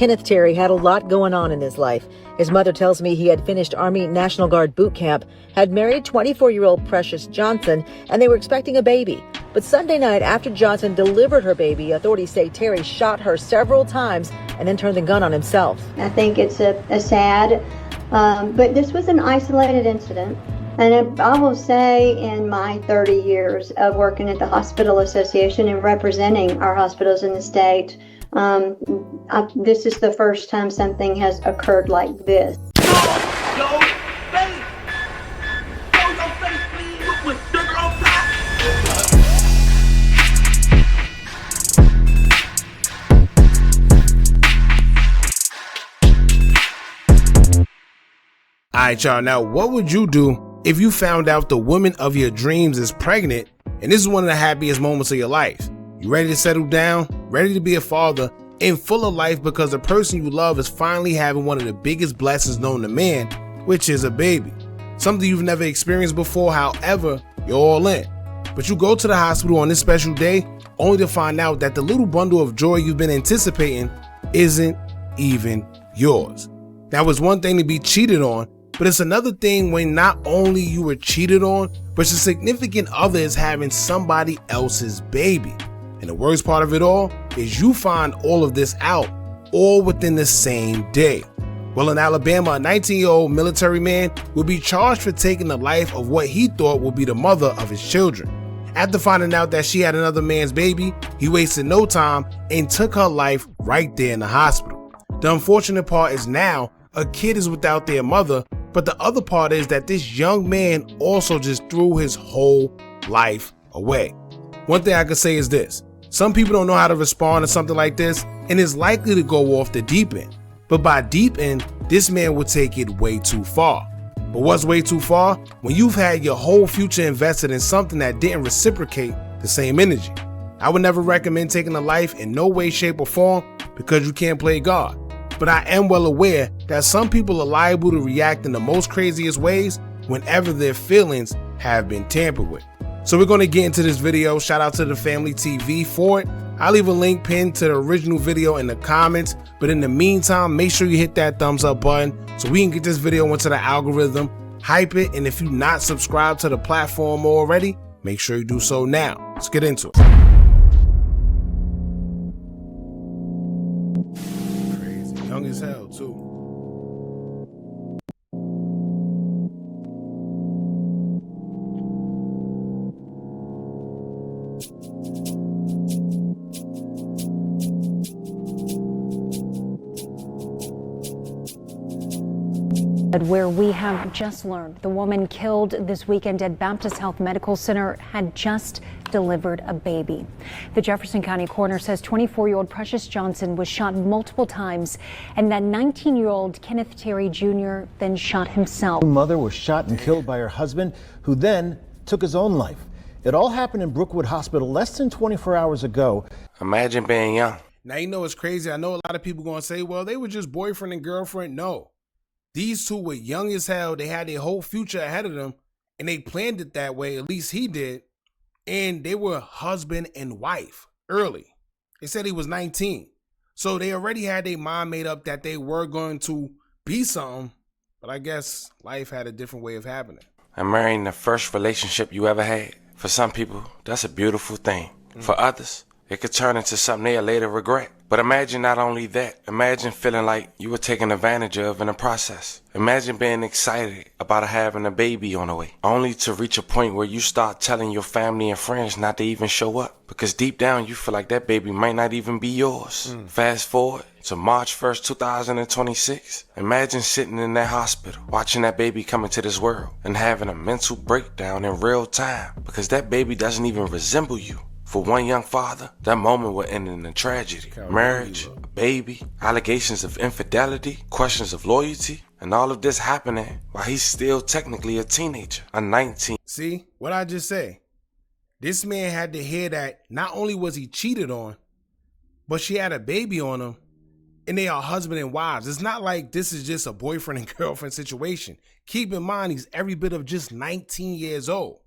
Kenneth Terry had a lot going on in his life. His mother tells me he had finished Army National Guard boot camp, had married 24-year-old Precious Johnson, and they were expecting a baby. But Sunday night, after Johnson delivered her baby, authorities say Terry shot her several times and then turned the gun on himself. I think it's a sad, but this was an isolated incident. And I will say, in my 30 years of working at the Hospital Association and representing our hospitals in the state, this is the first time something has occurred like this. Alright y'all, now what would you do if you found out the woman of your dreams is pregnant and this is one of the happiest moments of your life? You ready to settle down, ready to be a father, and full of life because the person you love is finally having one of the biggest blessings known to man, which is a baby. Something you've never experienced before, however, you're all in. But you go to the hospital on this special day only to find out that the little bundle of joy you've been anticipating isn't even yours. Now, it's one thing to be cheated on, but it's another thing when not only you were cheated on, but your significant other is having somebody else's baby. And the worst part of it all is you find all of this out all within the same day. Well, in Alabama, a 19-year-old military man will be charged for taking the life of what he thought would be the mother of his children. After finding out that she had another man's baby, he wasted no time and took her life right there in the hospital. The unfortunate part is now a kid is without their mother, but the other part is that this young man also just threw his whole life away. One thing I can say is this: some people don't know how to respond to something like this and is likely to go off the deep end. But by deep end, this man would take it way too far. But what's way too far? When you've had your whole future invested in something that didn't reciprocate the same energy. I would never recommend taking a life in no way, shape, or form because you can't play God. But I am well aware that some people are liable to react in the most craziest ways whenever their feelings have been tampered with. So we're going to get into this video. Shout out to the Family TV for it. I'll leave a link pinned to the original video in the comments. But in the meantime, make sure you hit that thumbs up button so we can get this video into the algorithm, hype it, and if you're not subscribed to the platform already, make sure you do so now. Let's get into it. Crazy, young as hell too. Where we have just learned the woman killed this weekend at Baptist Health Medical Center had just delivered a baby. The Jefferson County coroner says 24-year-old Precious Johnson was shot multiple times, and that 19-year-old Kenneth Terry Jr. then shot himself. Her mother was shot and killed by her husband, who then took his own life. It all happened in Brookwood Hospital less than 24 hours ago. Imagine being young. Now, you know it's crazy. I know a lot of people going to say, well, they were just boyfriend and girlfriend. No. These two were young as hell. They had their whole future ahead of them, and they planned it that way. At least he did. And they were husband and wife early. They said he was 19. So they already had their mind made up that they were going to be something. But I guess life had a different way of happening. And marrying the first relationship you ever had. For some people, that's a beautiful thing. For others, it could turn into something they'll later regret. But imagine not only that, imagine feeling like you were taken advantage of in the process. Imagine being excited about having a baby on the way, only to reach a point where you start telling your family and friends not to even show up. Because deep down, you feel like that baby might not even be yours. Fast forward to March 1st, 2026. Imagine sitting in that hospital, watching that baby come into this world and having a mental breakdown in real time because that baby doesn't even resemble you. For one young father, that moment will end in a tragedy. Marriage, a baby, allegations of infidelity, questions of loyalty, and all of this happening while he's still technically a teenager, a 19. See, what I just say? This man had to hear that not only was he cheated on, but she had a baby on him, and they are husband and wives. It's not like this is just a boyfriend and girlfriend situation. Keep in mind, he's every bit of just 19 years old.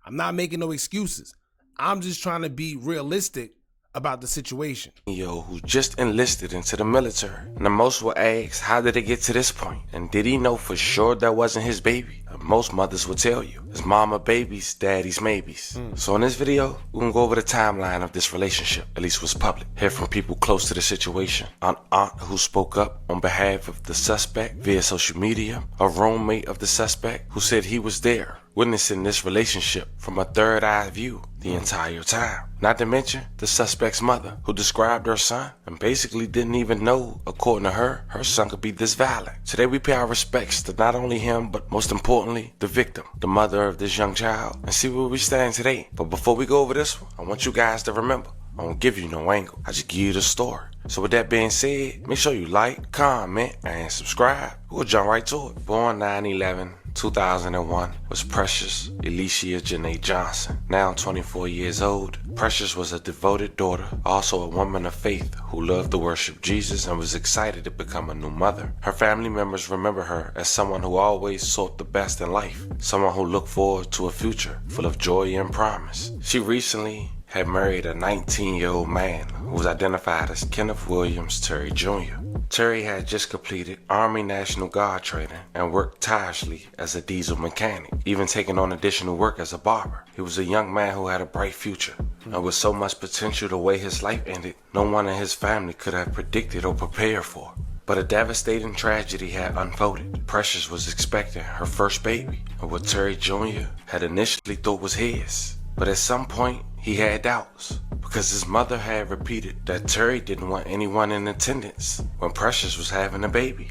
I'm not making no excuses. I'm just trying to be realistic about the situation. Who just enlisted into the military. And the most will ask, how did it get to this point? And did he know for sure that wasn't his baby? Most mothers will tell you, his mama babies, daddy's maybes. So in this video, we're gonna go over the timeline of this relationship, at least what's public. Hear from people close to the situation. An aunt who spoke up on behalf of the suspect via social media. A roommate of the suspect who said he was there, witnessing this relationship from a third eye view the entire time. Not to mention the suspect's mother, who described her son and basically didn't even know, according to her son could be this violent. Today we pay our respects to not only him, but most importantly, the victim, the mother of this young child, and see where we stand today. But before we go over this one, I want you guys to remember, I won't give you no angle, I just give you the story. So with that being said, make sure you like, comment, and subscribe. We'll jump right to it. Born 9/11/2001 was Precious Alicia Janae Johnson, now 24 years old. Precious was a devoted daughter, also a woman of faith who loved to worship Jesus and was excited to become a new mother. Her family members remember her as someone who always sought the best in life, someone who looked forward to a future full of joy and promise. She recently had married a 19-year-old man who was identified as Kenneth Williams Terry Jr. Terry had just completed Army National Guard training and worked tirelessly as a diesel mechanic, even taking on additional work as a barber. He was a young man who had a bright future, and with so much potential the way his life ended, no one in his family could have predicted or prepared for. But a devastating tragedy had unfolded. Precious was expecting her first baby, and what Terry Jr. had initially thought was his. But at some point, he had doubts, because his mother had repeated that Terry didn't want anyone in attendance when Precious was having a baby.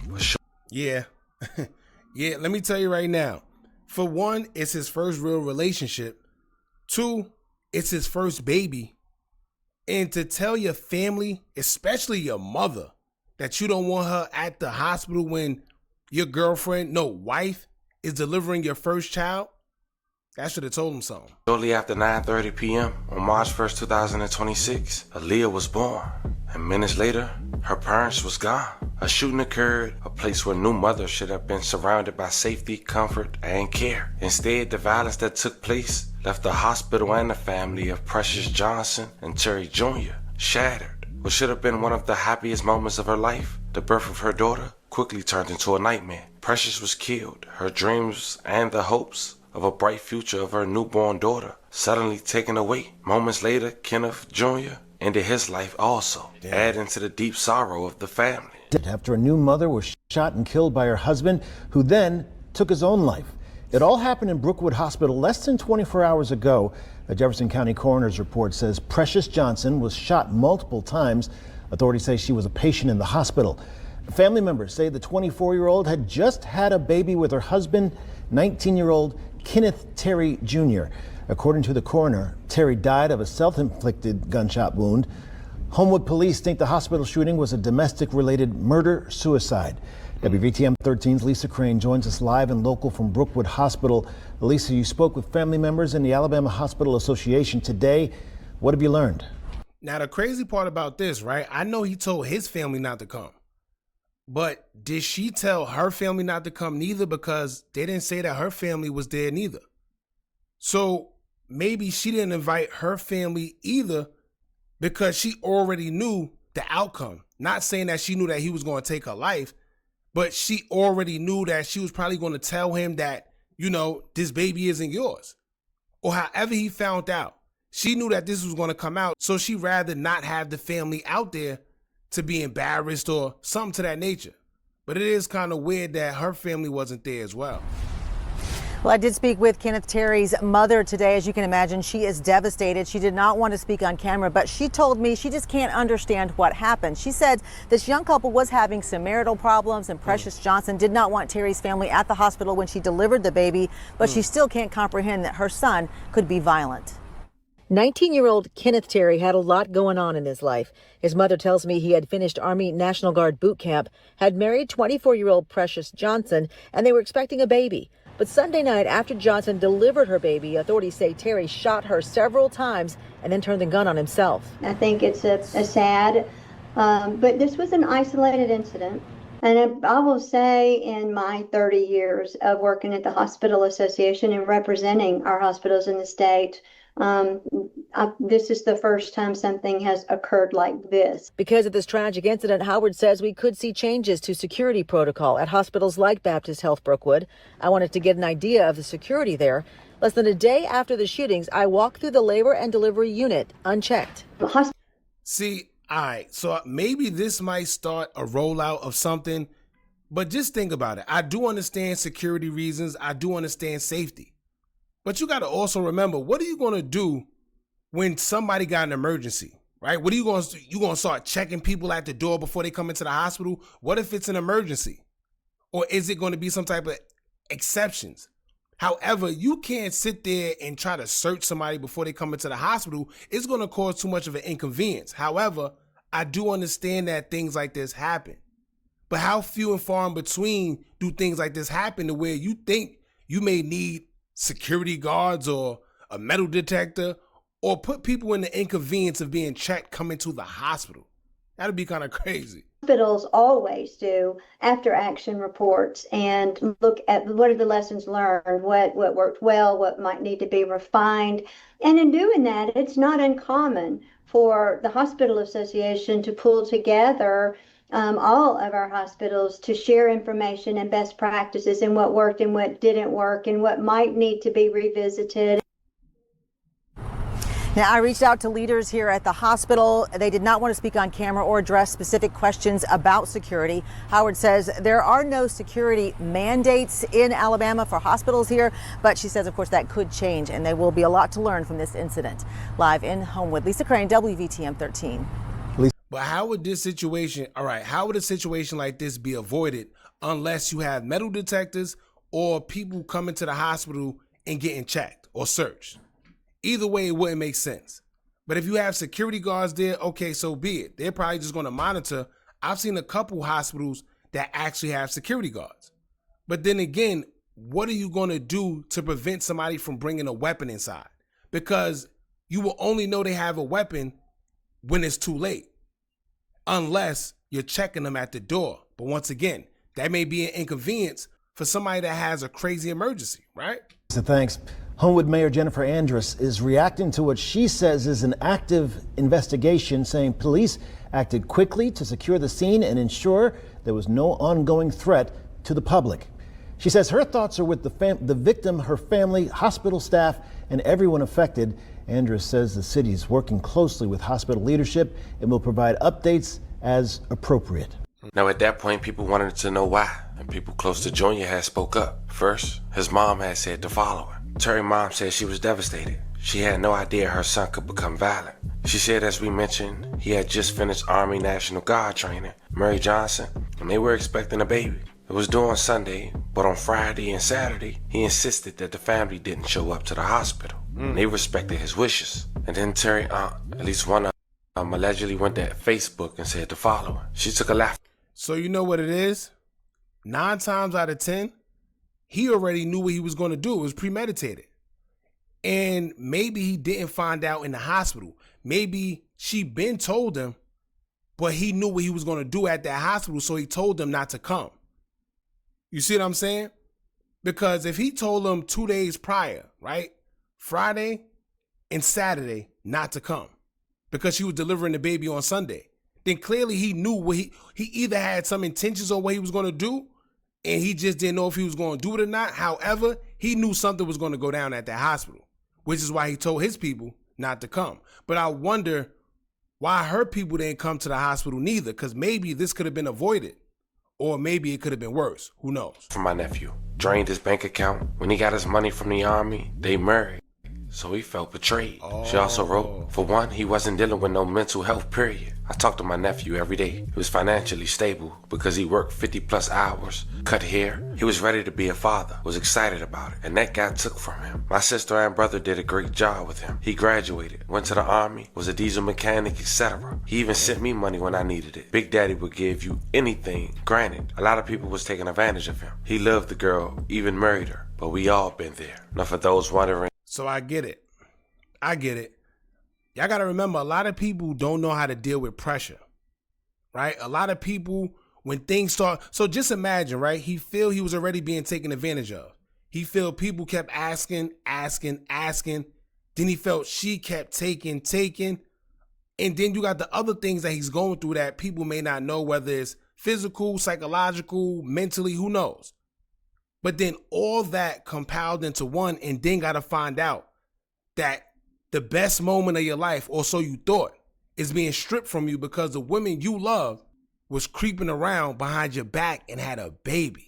Yeah. Yeah, let me tell you right now. For one, it's his first real relationship. Two, it's his first baby. And to tell your family, especially your mother, that you don't want her at the hospital when your wife, is delivering your first child, I should have told him something. Shortly after 9:30 p.m. on March 1st, 2026, Aaliyah was born. And minutes later, her parents was gone. A shooting occurred, a place where new mothers should have been surrounded by safety, comfort, and care. Instead, the violence that took place left the hospital and the family of Precious Johnson and Terry Jr. shattered. What should have been one of the happiest moments of her life, the birth of her daughter, quickly turned into a nightmare. Precious was killed, her dreams and the hopes of a bright future of her newborn daughter suddenly taken away. Moments later, Kenneth Jr. ended his life also, adding to the deep sorrow of the family. After a new mother was shot and killed by her husband, who then took his own life. It all happened in Brookwood Hospital less than 24 hours ago. A Jefferson County coroner's report says Precious Johnson was shot multiple times. Authorities say she was a patient in the hospital. Family members say the 24-year-old had just had a baby with her husband, 19-year-old Kenneth Terry Jr. According to the coroner, Terry died of a self-inflicted gunshot wound. Homewood police think the hospital shooting was a domestic-related murder-suicide. WVTM 13's Lisa Crane joins us live and local from Brookwood Hospital. Lisa, you spoke with family members in the Alabama Hospital Association today. What have you learned? Now, the crazy part about this, right? I know he told his family not to come. But did she tell her family not to come neither? Because they didn't say that her family was there neither. So maybe she didn't invite her family either because she already knew the outcome. Not saying that she knew that he was going to take her life, but she already knew that she was probably going to tell him that, this baby isn't yours. Or however he found out. She knew that this was going to come out. So she'd rather not have the family out there to be embarrassed or something to that nature. But it is kind of weird that her family wasn't there as well. Well, I did speak with Kenneth Terry's mother today. As you can imagine, she is devastated. She did not want to speak on camera, but she told me she just can't understand what happened. She said this young couple was having some marital problems, and Precious Johnson did not want Terry's family at the hospital when she delivered the baby, but she still can't comprehend that her son could be violent. 19-year-old Kenneth Terry had a lot going on in his life. His mother tells me he had finished Army National Guard boot camp, had married 24-year-old Precious Johnson, and they were expecting a baby. But Sunday night, after Johnson delivered her baby, authorities say Terry shot her several times and then turned the gun on himself. I think it's a sad, but this was an isolated incident. And I will say in my 30 years of working at the Hospital Association and representing our hospitals in the state, This is the first time something has occurred like this. Because of this tragic incident, Howard says we could see changes to security protocol at hospitals like Baptist Health Brookwood. I wanted to get an idea of the security there. Less than a day after the shootings, I walked through the labor and delivery unit unchecked. See, all right, so maybe this might start a rollout of something, but just think about it. I do understand security reasons. I do understand safety. But you got to also remember, what are you going to do when somebody got an emergency, right? What are you going to do? You going to start checking people at the door before they come into the hospital? What if it's an emergency? Or is it going to be some type of exceptions? However, you can't sit there and try to search somebody before they come into the hospital. It's going to cause too much of an inconvenience. However, I do understand that things like this happen. But how few and far in between do things like this happen to where you think you may need security guards or a metal detector or put people in the inconvenience of being checked coming to the hospital? That'd be kind of crazy. Hospitals always do after action reports and look at what are the lessons learned, what worked well, what might need to be refined. And in doing that, it's not uncommon for the hospital association to pull together all of our hospitals to share information and best practices and what worked and what didn't work and what might need to be revisited. Now, I reached out to leaders here at the hospital. They did not want to speak on camera or address specific questions about security. Howard says there are no security mandates in Alabama for hospitals here, but she says, of course, that could change, and there will be a lot to learn from this incident. Live in Homewood, Lisa Crane, WVTM 13. But how would this situation, all right, how would a situation like this be avoided unless you have metal detectors or people coming to the hospital and getting checked or searched? Either way, it wouldn't make sense. But if you have security guards there, okay, so be it. They're probably just going to monitor. I've seen a couple hospitals that actually have security guards. But then again, what are you going to do to prevent somebody from bringing a weapon inside? Because you will only know they have a weapon when it's too late, unless you're checking them at the door. But once again, that may be an inconvenience for somebody that has a crazy emergency, right? So thanks. Homewood Mayor Jennifer Andrus is reacting to what she says is an active investigation, saying police acted quickly to secure the scene and ensure there was no ongoing threat to the public. She says her thoughts are with the victim, her family, hospital staff, and everyone affected. Andrus says the city is working closely with hospital leadership and will provide updates as appropriate. Now, at that point, people wanted to know why, and people close to Junior had spoke up. First, his mom had said to follow her. Terry's mom said she was devastated. She had no idea her son could become violent. She said, as we mentioned, he had just finished Army National Guard training, Mary Johnson, and they were expecting a baby. It was due on Sunday, but on Friday and Saturday, he insisted that the family didn't show up to the hospital. They respected his wishes. And then Terry's aunt, at least one of them, allegedly went to Facebook and said to follow her. She took a laugh. So you know what it is? 9 times out of 10, he already knew what he was going to do. It was premeditated. And maybe he didn't find out in the hospital. Maybe she been told him, but he knew what he was going to do at that hospital, so he told them not to come. You see what I'm saying? Because if he told them 2 days prior, right? Friday and Saturday not to come because she was delivering the baby on Sunday, then clearly he knew what he either had some intentions on what he was going to do, and he just didn't know if he was going to do it or not. However, he knew something was going to go down at that hospital, which is why he told his people not to come. But I wonder why her people didn't come to the hospital neither, because maybe this could have been avoided, or maybe it could have been worse. Who knows? For my nephew, drained his bank account. When he got his money from the Army, they married, so he felt betrayed. She also wrote, for one, he wasn't dealing with no mental health, period. I talked to my nephew every day. He was financially stable because he worked 50 plus hours, cut hair. He was ready to be a father, was excited about it, and that got took from him. My sister and brother did a great job with him. He graduated, went to the Army, was a diesel mechanic, etc. He even sent me money when I needed it. Big Daddy would give you anything. Granted, a lot of people was taking advantage of him. He loved the girl, even married her, but we all been there. Now for those wondering. So I get it. Y'all got to remember, a lot of people don't know how to deal with pressure, right? A lot of people, when things start, so just imagine, right? He feel he was already being taken advantage of. He feel people kept asking, Then he felt she kept taking. And then you got the other things that he's going through that people may not know, whether it's physical, psychological, mentally, who knows. But then all that compiled into one, and then got to find out that the best moment of your life, or so you thought, is being stripped from you because the woman you love was creeping around behind your back and had a baby.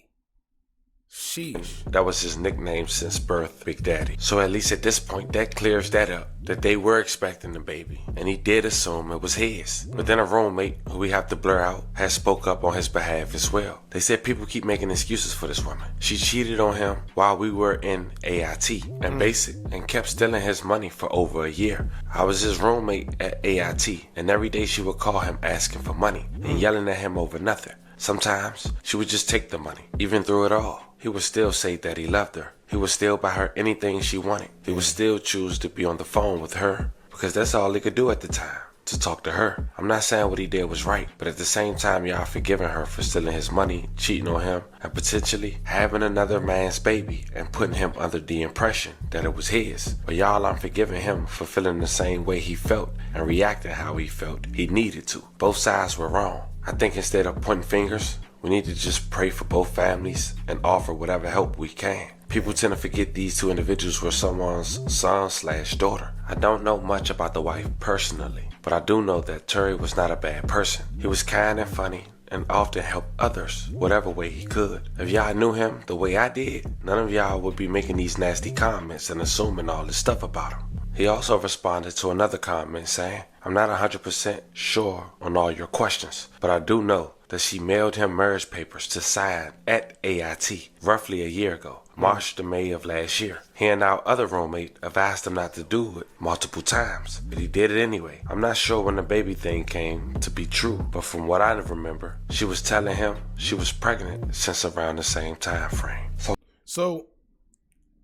Sheesh. That was his nickname since birth, Big Daddy. So at least at this point, that clears that up, that they were expecting the baby, and he did assume it was his. But then a roommate, who we have to blur out, has spoke up on his behalf as well. They said people keep making excuses for this woman. She cheated on him while we were in AIT and basic, and kept stealing his money for over a year. I was his roommate at AIT, and every day she would call him asking for money and yelling at him over nothing. Sometimes she would just take the money. Even through it all, he would still say that he loved her. He would still buy her anything she wanted. He would still choose to be on the phone with her because that's all he could do at the time, to talk to her. I'm not saying what he did was right, but at the same time, y'all forgiving her for stealing his money, cheating on him, and potentially having another man's baby and putting him under the impression that it was his. But y'all aren't forgiving him for feeling the same way he felt and reacting how he felt he needed to. Both sides were wrong. I think instead of pointing fingers, we need to just pray for both families and offer whatever help we can. People tend to forget these two individuals were someone's son/daughter. I don't know much about the wife personally, but I do know that Terry was not a bad person. He was kind and funny and often helped others whatever way he could. If y'all knew him the way I did, none of y'all would be making these nasty comments and assuming all this stuff about him. He also responded to another comment saying, "I'm not 100% sure on all your questions, but I do know that she mailed him marriage papers to sign at AIT roughly a year ago, March to May of last year. He and our other roommate have asked him not to do it multiple times, but he did it anyway. I'm not sure when the baby thing came to be true, but from what I remember, she was telling him she was pregnant since around the same time frame." So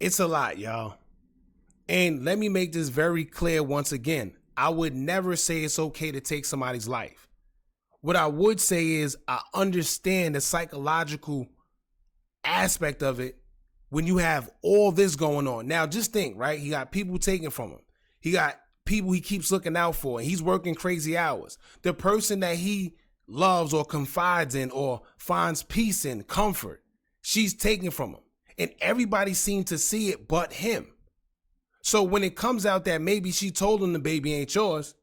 it's a lot, y'all. And let me make this very clear once again. I would never say it's okay to take somebody's life. What I would say is I understand the psychological aspect of it when you have all this going on. Now, just think, right? He got people taken from him. He got people he keeps looking out for, and he's working crazy hours. The person that he loves or confides in or finds peace in, comfort, she's taken from him. And everybody seemed to see it but him. So when it comes out that maybe she told him the baby ain't yours,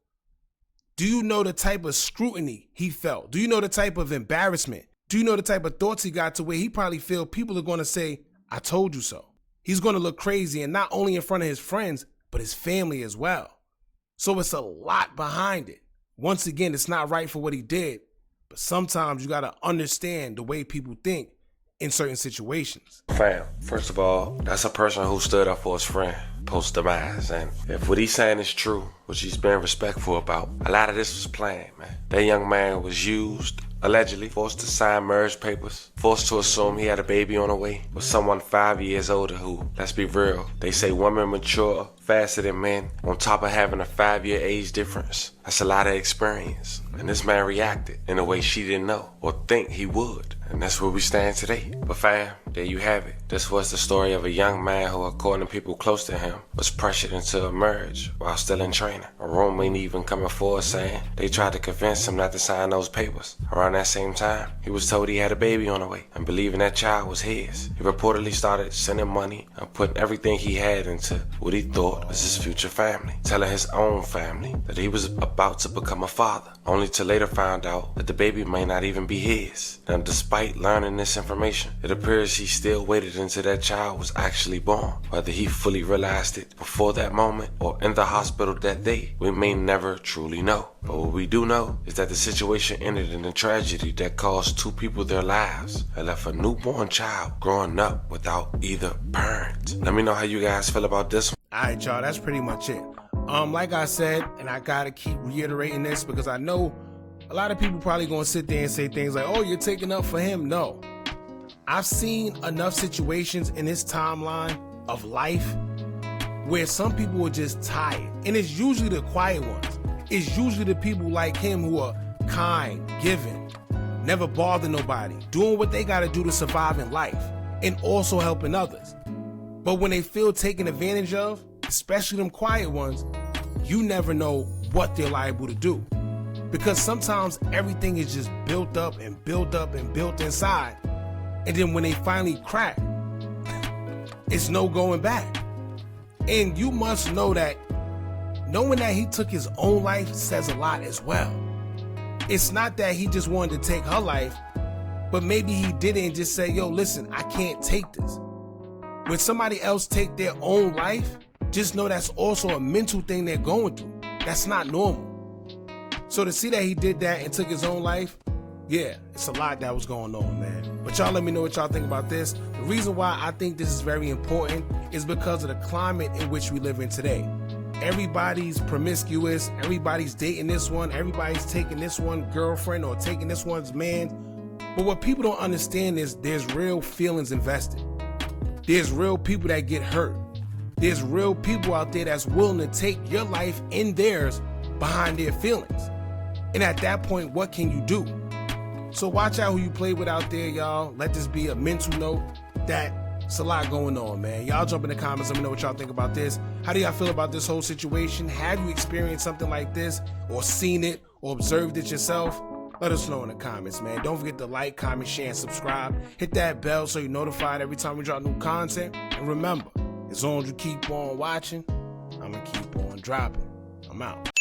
do you know the type of scrutiny he felt? Do you know the type of embarrassment? Do you know the type of thoughts he got to where he probably feel people are going to say, "I told you so"? He's going to look crazy, and not only in front of his friends, but his family as well. So it's a lot behind it. Once again, it's not right for what he did, but sometimes you got to understand the way people think in certain situations. Fam, first of all, that's a person who stood up for his friend post-demise, and if what he's saying is true, which he's been respectful about, a lot of this was planned, man. That young man was used, allegedly, forced to sign marriage papers, forced to assume he had a baby on the way with someone 5 years older who, let's be real, they say women mature faster than men, on top of having a 5-year age difference. That's a lot of experience, and this man reacted in a way she didn't know or think he would. And that's where we stand today. But fam, there you have it. This was the story of a young man who, according to people close to him, was pressured into a marriage while still in training. A roommate even coming forward saying they tried to convince him not to sign those papers. Around that same time, he was told he had a baby on the way and believing that child was his. He reportedly started sending money and putting everything he had into what he thought was his future family, telling his own family that he was about to become a father, only to later find out that the baby may not even be his. Now, despite learning this information, it appears he still waited until that child was actually born. Whether he fully realized it before that moment or in the hospital that day, we may never truly know. But what we do know is that the situation ended in a tragedy that cost 2 people their lives and left a newborn child growing up without either parent. Let me know how you guys feel about this one. Alright, y'all, that's pretty much it. Like I said, and I gotta keep reiterating this because I know a lot of people probably gonna sit there and say things like, "Oh, you're taking up for him." No. I've seen enough situations in this timeline of life where some people are just tired. And it's usually the quiet ones. It's usually the people like him who are kind, giving, never bother nobody, doing what they gotta do to survive in life, and also helping others. But when they feel taken advantage of, especially them quiet ones, you never know what they're liable to do. Because sometimes everything is just built up and built up and built inside. And then when they finally crack, it's no going back. And you must know that knowing that he took his own life says a lot as well. It's not that he just wanted to take her life, but maybe he did it and just say, yo, listen, I can't take this. When somebody else take their own life, just know that's also a mental thing they're going through. That's not normal. So to see that he did that and took his own life, yeah, it's a lot that was going on, man. But y'all let me know what y'all think about this. The reason why I think this is very important is because of the climate in which we live in today. Everybody's promiscuous, everybody's dating this one, everybody's taking this one girlfriend or taking this one's man. But what people don't understand is there's real feelings invested. There's real people that get hurt. There's real people out there that's willing to take your life and theirs behind their feelings. And at that point, what can you do? So watch out who you play with out there, y'all. Let this be a mental note that it's a lot going on, man. Y'all jump in the comments. Let me know what y'all think about this. How do y'all feel about this whole situation? Have you experienced something like this or seen it or observed it yourself? Let us know in the comments, man. Don't forget to like, comment, share, and subscribe. Hit that bell so you're notified every time we drop new content. And remember, as long as you keep on watching, I'm going to keep on dropping. I'm out.